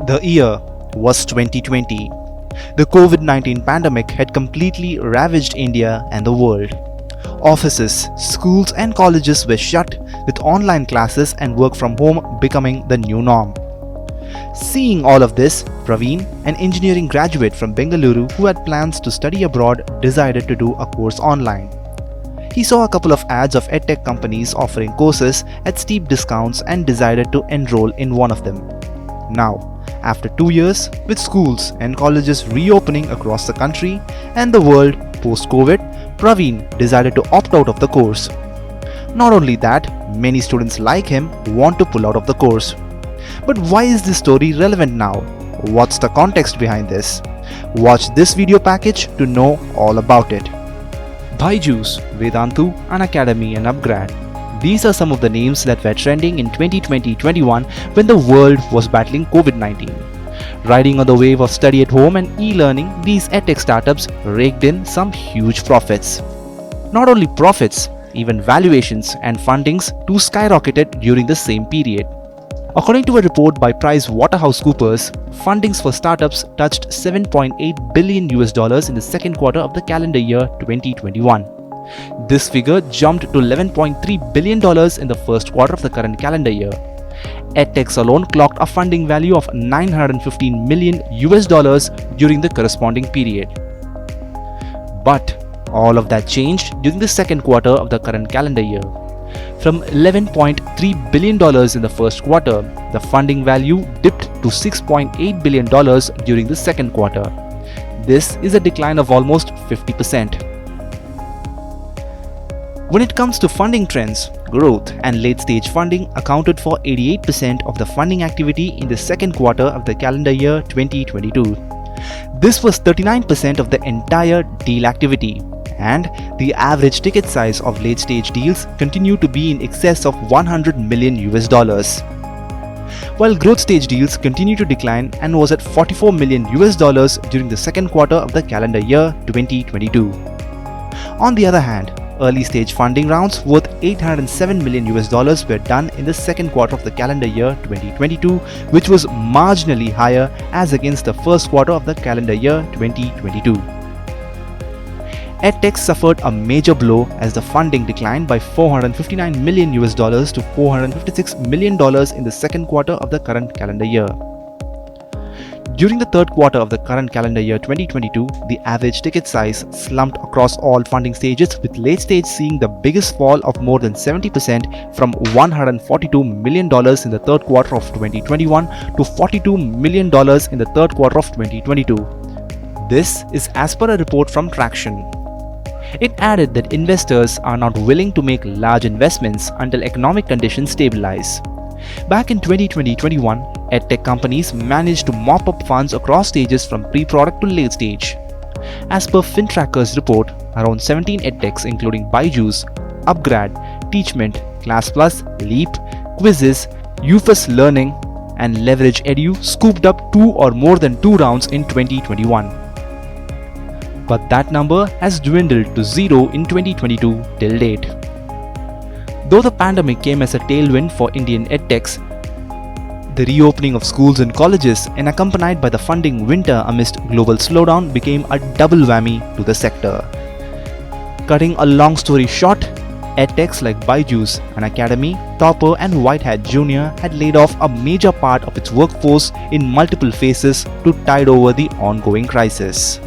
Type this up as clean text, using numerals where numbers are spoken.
The year was 2020. The COVID-19 pandemic had completely ravaged India and the world. Offices, schools and colleges were shut, with online classes and work from home becoming the new norm. Seeing all of this, Praveen, an engineering graduate from Bengaluru who had plans to study abroad, decided to do a course online. He saw a couple of ads of edtech companies offering courses at steep discounts and decided to enroll in one of them. Now, after 2 years, with schools and colleges reopening across the country and the world post-COVID, Praveen decided to opt out of the course. Not only that, many students like him want to pull out of the course. But why is this story relevant now? What's the context behind this? Watch this video package to know all about it. Byju's, Vedantu, Unacademy and Upgrad. These are some of the names that were trending in 2020-21 when the world was battling COVID-19. Riding on the wave of study at home and e-learning, these edtech startups raked in some huge profits. Not only profits, even valuations and fundings too skyrocketed during the same period. According to a report by PricewaterhouseCoopers, fundings for startups touched $7.8 billion in the second quarter of the calendar year 2021. This figure jumped to $11.3 billion in the first quarter of the current calendar year. Edtechs alone clocked a funding value of $915 million during the corresponding period. But all of that changed during the second quarter of the current calendar year. From $11.3 billion in the first quarter, the funding value dipped to $6.8 billion during the second quarter. This is a decline of almost 50%. When it comes to funding trends, growth and late-stage funding accounted for 88% of the funding activity in the second quarter of the calendar year 2022. This was 39% of the entire deal activity, and the average ticket size of late-stage deals continued to be in excess of $100 million. While growth stage deals continued to decline and was at $44 million during the second quarter of the calendar year 2022. On the other hand, early stage funding rounds worth $807 million were done in the second quarter of the calendar year 2022, which was marginally higher as against the first quarter of the calendar year 2022. Edtechs suffered a major blow as the funding declined by $459 million to $456 million in the second quarter of the current calendar year. During the third quarter of the current calendar year 2022, the average ticket size slumped across all funding stages, with late stage seeing the biggest fall of more than 70% from $142 million in the third quarter of 2021 to $42 million in the third quarter of 2022. This is as per a report from Traction. It added that investors are not willing to make large investments until economic conditions stabilize. Back in 2020-21, edtech companies managed to mop up funds across stages from pre-product to late stage. As per FinTracker's report, around 17 edtechs including Byju's, Upgrad, Teachment, ClassPlus, Leap, Quizzes, UFS Learning, and Leverage Edu scooped up 2 or more than 2 rounds in 2021. But that number has dwindled to 0 in 2022 till date. Though the pandemic came as a tailwind for Indian edtechs, the reopening of schools and colleges and accompanied by the funding winter amidst global slowdown became a double whammy to the sector. Cutting a long story short, edtechs like Byju's, Unacademy, Topper and White Hat Junior had laid off a major part of its workforce in multiple phases to tide over the ongoing crisis.